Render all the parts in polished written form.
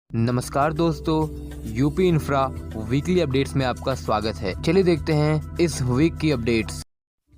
नमस्कार दोस्तों, UP infra weekly updates में आपका स्वागत है। चलिए देखते हैं इस वीक की अपडेट्स।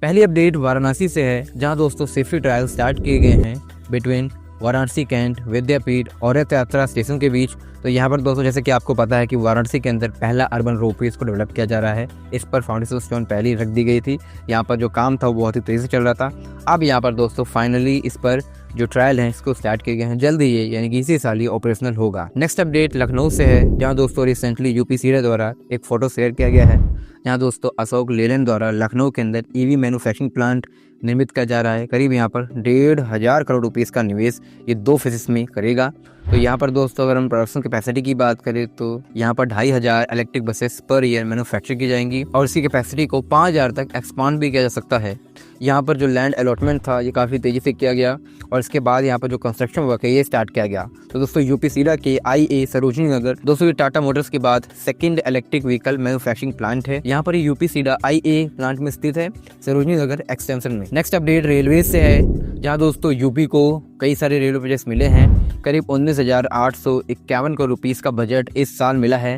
पहली अपडेट वाराणसी से है, जहां दोस्तों सेफ्टी ट्रायल स्टार्ट किए गए हैं बिटवीन वाराणसी कैंट विद्यापीठ और रथ यात्रा स्टेशन के बीच। तो यहाँ पर दोस्तों जैसे कि आपको पता है कि वाराणसी के अंदर पहला अर्बन रोपवे इसको डेवलप किया जा रहा है। इस पर फाउंडेशन स्टोन पहले ही रख दी गई थी। यहाँ पर जो काम था वो बहुत ही तेज़ी से चल रहा था। अब यहाँ पर दोस्तों फाइनली इस पर जो ट्रायल है इसको स्टार्ट किए गए हैं। जल्दी ये यानी कि इसी साल ये ऑपरेशनल होगा। नेक्स्ट अपडेट लखनऊ से है, जहाँ दोस्तों रिसेंटली यूपी सीडा द्वारा एक फोटो शेयर किया गया है, जहाँ दोस्तों अशोक लेलैंड द्वारा लखनऊ के अंदर ईवी मैन्युफैक्चरिंग प्लांट निर्मित किया जा रहा है। करीब यहाँ पर 1,500 करोड़ रुपीस का निवेश ये 2 फेजेस में करेगा। तो यहाँ पर दोस्तों अगर हम प्रोडक्शन कैपेसिटी की बात करें तो यहाँ पर 2,500 electric buses per year manufacture की जाएंगी और इसकी कैपेसिटी को 5,000 तक एक्सपांड भी किया जा सकता है। यहाँ पर जो लैंड अलॉटमेंट था ये काफ़ी तेज़ी से किया गया और इसके बाद यहाँ पर जो कंस्ट्रक्शन वर्क है ये स्टार्ट किया गया। तो दोस्तों यूपी सीडा के IA सरोजनी नगर दोस्तों ये टाटा मोटर्स के बाद second electric vehicle manufacturing plant है। यहाँ पर यूपी सीडा IA प्लांट में स्थित है, सरोजनी नगर एक्सटेंशन में। नेक्स्ट अपडेट रेलवे से है, जहाँ दोस्तों यूपी को कई सारे रेलवे प्रोजेक्ट्स मिले हैं। करीब 19,851 करोड़ रुपीस का बजट इस साल मिला है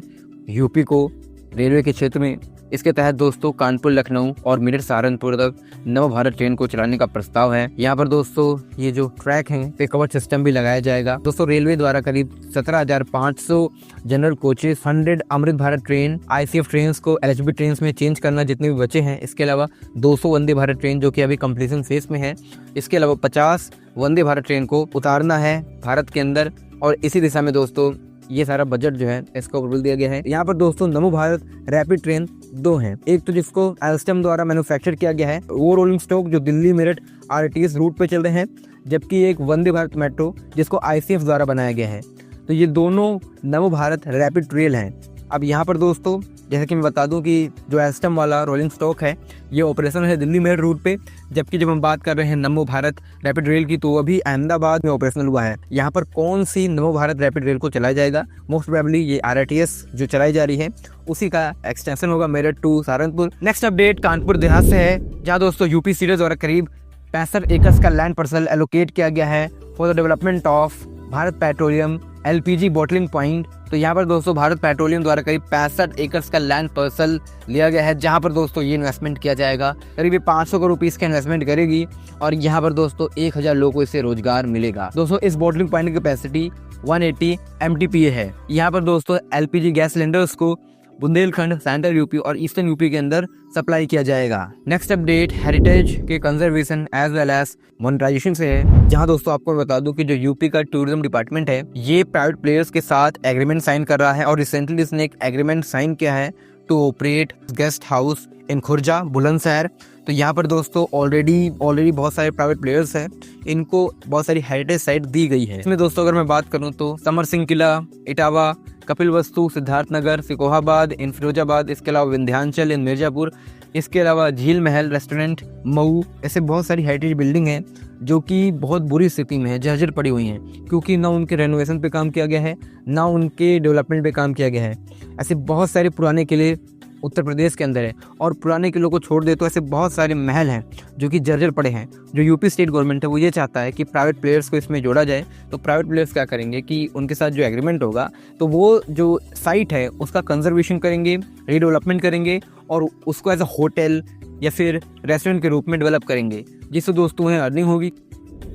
यूपी को रेलवे के क्षेत्र में। इसके तहत दोस्तों कानपुर लखनऊ और मेरठ सहारनपुर तक नव भारत ट्रेन को चलाने का प्रस्ताव है। यहाँ पर दोस्तों ये जो ट्रैक हैं पे कवर सिस्टम भी लगाया जाएगा। दोस्तों रेलवे द्वारा करीब 17,500 general coaches, 100 Amrit Bharat train, ICF train को LHB ट्रेन में चेंज करना जितने भी बचे हैं। इसके अलावा 200 वंदे भारत ट्रेन जो कि अभी कंप्लीशन फेज में है। इसके अलावा 50 वंदे भारत ट्रेन को उतारना है भारत के अंदर और इसी दिशा में दोस्तों ये सारा बजट जो है इसको अप्रूवल दिया गया है। यहाँ पर दोस्तों नमो भारत रैपिड ट्रेन 2 हैं, एक तो जिसको एल्स्टम द्वारा मैन्युफैक्चर किया गया है, वो रोलिंग स्टॉक जो दिल्ली मेरठ RTS रूट पे चल रहे हैं, जबकि एक वंदे भारत मेट्रो जिसको ICF द्वारा बनाया गया है। तो ये दोनों नमो भारत रैपिड ट्रेन हैं। अब यहाँ पर दोस्तों जैसे कि मैं बता दूं कि जो एल्स्टम वाला रोलिंग स्टॉक है ये ऑपरेशन है दिल्ली मेरठ रूट पे, जबकि जब हम बात कर रहे हैं नमो भारत रैपिड रेल की तो अभी अहमदाबाद में ऑपरेशनल हुआ है। यहाँ पर कौन सी नमो भारत रैपिड रेल को चलाया जाएगा? मोस्ट प्रोबेबली ये RITS जो चलाई जा रही है उसी का एक्सटेंशन होगा Meerut to Saharanpur. Next update Kanpur Dehat से है, जहाँ दोस्तों यूपी सीडा द्वारा करीब 65 एकड़ का लैंड पार्सल एलोकेट किया गया है for the development of Bharat petroleum LPG bottling point. तो यहाँ पर दोस्तों भारत पेट्रोलियम द्वारा करीब 65 एकड़ का लैंड पार्सल लिया गया है, जहाँ पर दोस्तों ये इन्वेस्टमेंट किया जाएगा। करीब 500 करोड़ रुपीस का इन्वेस्टमेंट करेगी और यहाँ पर दोस्तों 1,000 लोगों को इससे रोजगार मिलेगा। दोस्तों इस बॉटलिंग पॉइंट की कैपेसिटी 180 MTPA है। यहाँ पर दोस्तों LPG गैस सिलेंडर्स को बुंदेलखंड, सेंट्रल यूपी और ईस्टर्न यूपी के अंदर सप्लाई किया जाएगा। नेक्स्ट अपडेट हेरिटेज के conservation as well as monetisation से है, जहां दोस्तों आपको बता दूं कि जो यूपी का टूरिज्म डिपार्टमेंट है ये प्राइवेट प्लेयर्स के साथ एग्रीमेंट साइन कर रहा है और रिसेंटली इसने एक एग्रीमेंट साइन किया है to operate guest house in Khurja Bulandshahr. तो यहाँ पर दोस्तों ऑलरेडी बहुत सारे प्राइवेट प्लेयर्स हैं, इनको बहुत सारी हेरिटेज साइट दी गई है। इसमें दोस्तों अगर मैं बात करूँ तो समर सिंह किला, इटावा, कपिल वस्तु, सिद्धार्थनगर, सिकोहाबाद इन फिरोजाबाद, इसके अलावा विंध्याचल इन मिर्जापुर, इसके अलावा झील महल रेस्टोरेंट मऊ, ऐसे बहुत सारी हेरिटेज बिल्डिंग हैं जो कि बहुत बुरी स्थिति में है, जर्जर पड़ी हुई हैं, क्योंकि ना उनके रेनोवेशन पे काम किया गया है ना उनके डेवलपमेंट पे काम किया गया है। ऐसे बहुत सारे पुराने किले उत्तर प्रदेश के अंदर है और पुराने किलों को छोड़ दे तो ऐसे बहुत सारे महल हैं जो कि जर्जर पड़े हैं। जो यूपी स्टेट गवर्नमेंट है वो ये चाहता है कि प्राइवेट प्लेयर्स को इसमें जोड़ा जाए। तो प्राइवेट प्लेयर्स क्या करेंगे कि उनके साथ जो एग्रीमेंट होगा तो वो जो साइट है उसका कंजर्वेशन करेंगे, रीडेवलपमेंट करेंगे और उसको एज अ होटल या फिर रेस्टोरेंट के रूप में डेवलप करेंगे, जिससे दोस्तों उन्हें अर्निंग होगी।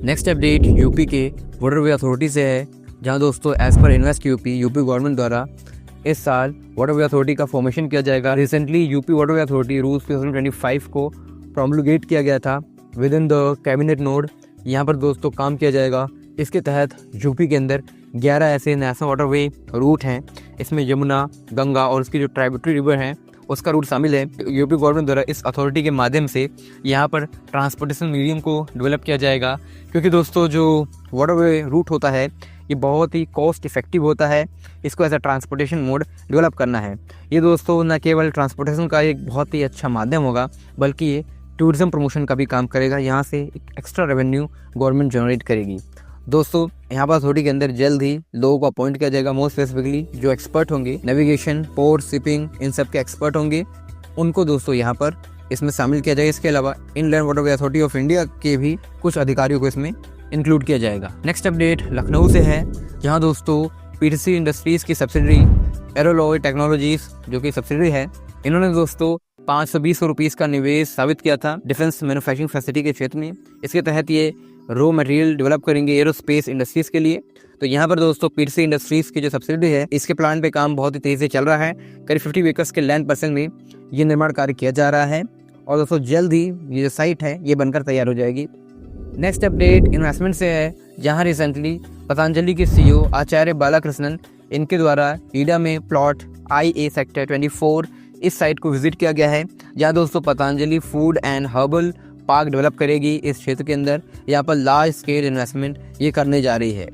नेक्स्ट अपडेट यूपी के वाटरवे अथॉरिटी से है, जहाँ दोस्तों as per invest UP government द्वारा इस साल वाटरवे अथॉरिटी का फॉर्मेशन किया जाएगा। Recently UP waterway authority rules 2025 को प्रोमलगेट किया गया था with in the cabinet node. यहाँ पर दोस्तों काम किया जाएगा। इसके तहत यूपी के अंदर 11 ऐसे नेशनल वाटरवे रूट हैं। इसमें यमुना, गंगा और उसकी जो ट्राइब्यूटरी रिवर हैं उसका रूट शामिल है। यूपी गवर्नमेंट द्वारा इस अथॉरिटी के माध्यम से यहाँ पर ट्रांसपोर्टेशन मीडियम को डेवलप किया जाएगा, क्योंकि दोस्तों जो वाटरवे रूट होता है ये बहुत ही कॉस्ट इफेक्टिव होता है। इसको as a transportation mode develop करना है। ये दोस्तों न केवल ट्रांसपोर्टेशन का एक बहुत ही अच्छा माध्यम होगा बल्कि ये टूरिज्म प्रमोशन का भी काम करेगा। यहाँ से एक एक्स्ट्रा रेवेन्यू गवर्नमेंट जनरेट करेगी। दोस्तों यहाँ पर अथॉरिटी के अंदर जल्द ही लोगों को अपॉइंट किया जाएगा, मोस्ट स्पेसिफिकली जो एक्सपर्ट होंगे नेविगेशन, पोर्ट, शिपिंग इन सब के एक्सपर्ट होंगे, उनको दोस्तों यहाँ पर इसमें शामिल किया जाएगा। इसके अलावा inland waterway authority of India के भी कुछ अधिकारियों को इसमें इंक्लूड किया जाएगा। नेक्स्ट अपडेट लखनऊ से है, जहां दोस्तों पीटीसी इंडस्ट्रीज़ की सब्सिडरी एरोलॉय टेक्नोलॉजीज़ जो कि सब्सिडरी है, इन्होंने दोस्तों 520 रुपीज़ का निवेश साबित किया था डिफेंस मैन्युफैक्चरिंग फैसिलिटी के क्षेत्र में। इसके तहत ये रॉ मटेरियल डेवलप करेंगे एरोस्पेस इंडस्ट्रीज़ के लिए। तो यहाँ पर दोस्तों पीटीसी इंडस्ट्रीज़ की जो सब्सिडरी है, इसके प्लांट पे काम बहुत ही तेज़ी से चल रहा है। करीब 50 एकर्स के लैंड पर्सन में ये निर्माण कार्य किया जा रहा है और दोस्तों जल्द ही ये जो साइट है ये बनकर तैयार हो जाएगी। नेक्स्ट अपडेट इन्वेस्टमेंट से है, जहाँ रिसेंटली पतंजलि के सीईओ आचार्य बालाकृष्णन इनके द्वारा ईडा में प्लॉट IA सेक्टर 24 इस साइट को विजिट किया गया है, जहाँ दोस्तों Patanjali food and herbal park develop करेगी इस क्षेत्र के अंदर। यहाँ पर लार्ज स्केल इन्वेस्टमेंट ये करने जा रही है।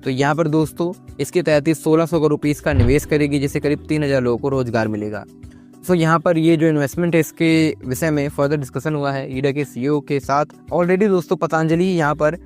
तो यहाँ पर दोस्तों इसके तहत 1600 करोड़ रुपीज़ का निवेश करेगी, जिससे करीब 3000 लोगों को रोजगार मिलेगा। तो यहाँ पर ये जो इन्वेस्टमेंट है इसके विषय में फर्दर डिस्कशन हुआ है ईडा के सीईओ के साथ। ऑलरेडी दोस्तों पतंजलि यहाँ पर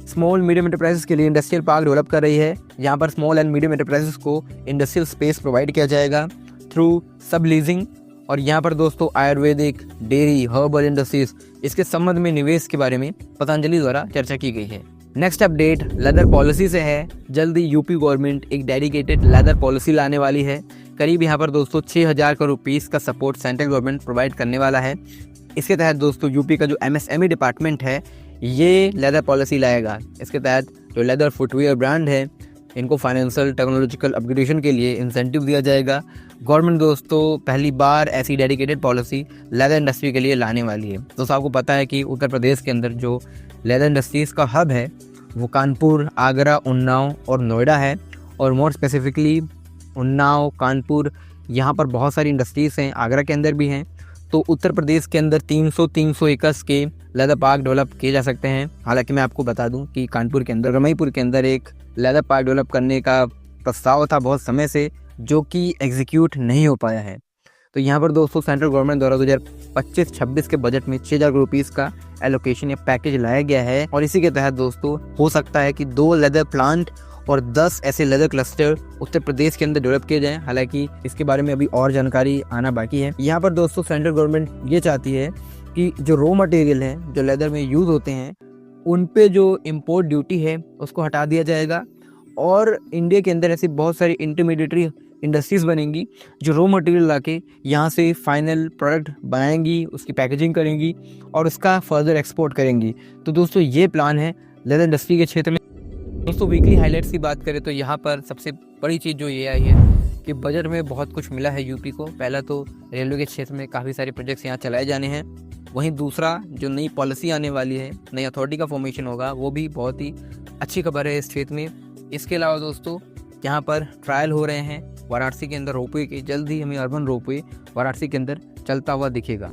स्मॉल मीडियम एंटरप्राइजेस के लिए इंडस्ट्रियल पार्क डेवलप कर रही है। यहाँ पर स्मॉल एंड मीडियम एंटरप्राइजेस को इंडस्ट्रियल स्पेस प्रोवाइड किया जाएगा थ्रू सब लीजिंग। और यहाँ पर दोस्तों आयुर्वेदिक, डेयरी, हर्बल इंडस्ट्रीज इसके संबंध में निवेश के बारे में पतंजलि द्वारा चर्चा की गई है। नेक्स्ट अपडेट लेदर पॉलिसी से है। जल्दी यूपी गवर्नमेंट एक डेडिकेटेड लेदर पॉलिसी लाने वाली है। करीब यहाँ पर दोस्तों 6000 करोड़ रुपीज़ का सपोर्ट सेंट्रल गवर्नमेंट प्रोवाइड करने वाला है। इसके तहत दोस्तों यूपी का जो MSME डिपार्टमेंट है ये लेदर पॉलिसी लाएगा। इसके तहत जो लेदर फुटवेयर ब्रांड है इनको फाइनेंशियल टेक्नोलॉजिकल अपग्रेडेशन के लिए इंसेंटिव दिया जाएगा। गवर्नमेंट दोस्तों पहली बार ऐसी डेडिकेटेड पॉलिसी लेदर इंडस्ट्री के लिए लाने वाली है। दोस्तों आपको पता है कि उत्तर प्रदेश के अंदर जो लेदर इंडस्ट्रीज़ का हब है वो कानपुर, आगरा, उन्नाव और नोएडा है। और मोर स्पेसिफिकली उन्नाव, कानपुर, यहाँ पर बहुत सारी इंडस्ट्रीज़ हैं, आगरा के अंदर भी हैं। तो उत्तर प्रदेश के अंदर 300 एकर्स के लेदर पार्क डेवलप किए जा सकते हैं। हालांकि मैं आपको बता दूं कि कानपुर के अंदर, रमईपुर के अंदर एक लेदर पार्क डेवलप करने का प्रस्ताव था बहुत समय से, जो कि एग्जीक्यूट नहीं हो पाया है। तो यहाँ पर दोस्तों सेंट्रल गवर्नमेंट द्वारा 2025-26 के बजट में 6000 करोड़ रुपीज़ का एलोकेशन या पैकेज लाया गया है। और इसी के तहत दोस्तों हो सकता है कि 2 लेदर प्लांट और 10 ऐसे लेदर क्लस्टर उत्तर प्रदेश के अंदर डेवलप किए जाएं। हालांकि इसके बारे में अभी और जानकारी आना बाकी है। यहाँ पर दोस्तों सेंट्रल गवर्नमेंट ये चाहती है कि जो रॉ मटेरियल है जो लेदर में यूज़ होते हैं उन पे जो इम्पोर्ट ड्यूटी है उसको हटा दिया जाएगा। और इंडिया के अंदर ऐसी बहुत सारी इंटरमीडिएटरी इंडस्ट्रीज़ बनेंगी जो रॉ मटेरियल लाके यहाँ से फाइनल प्रोडक्ट बनाएंगी, उसकी पैकेजिंग करेंगी और उसका फर्दर एक्सपोर्ट करेंगी। तो दोस्तों ये प्लान है लेदर इंडस्ट्री के क्षेत्र में। दोस्तों वीकली हाइलाइट्स की बात करें तो यहाँ पर सबसे बड़ी चीज़ जो ये आई है कि बजट में बहुत कुछ मिला है यूपी को। पहला तो रेलवे के क्षेत्र में काफ़ी सारे प्रोजेक्ट्स यहाँ चलाए जाने हैं। वहीं दूसरा जो नई पॉलिसी आने वाली है, नई अथॉरिटी का फॉर्मेशन होगा, वो भी बहुत ही अच्छी खबर है इस क्षेत्र में। इसके अलावा दोस्तों यहाँ पर ट्रायल हो रहे हैं वाराणसी के अंदर रोपवे के। जल्द ही हमें अर्बन रोपवे वाराणसी के अंदर चलता हुआ दिखेगा।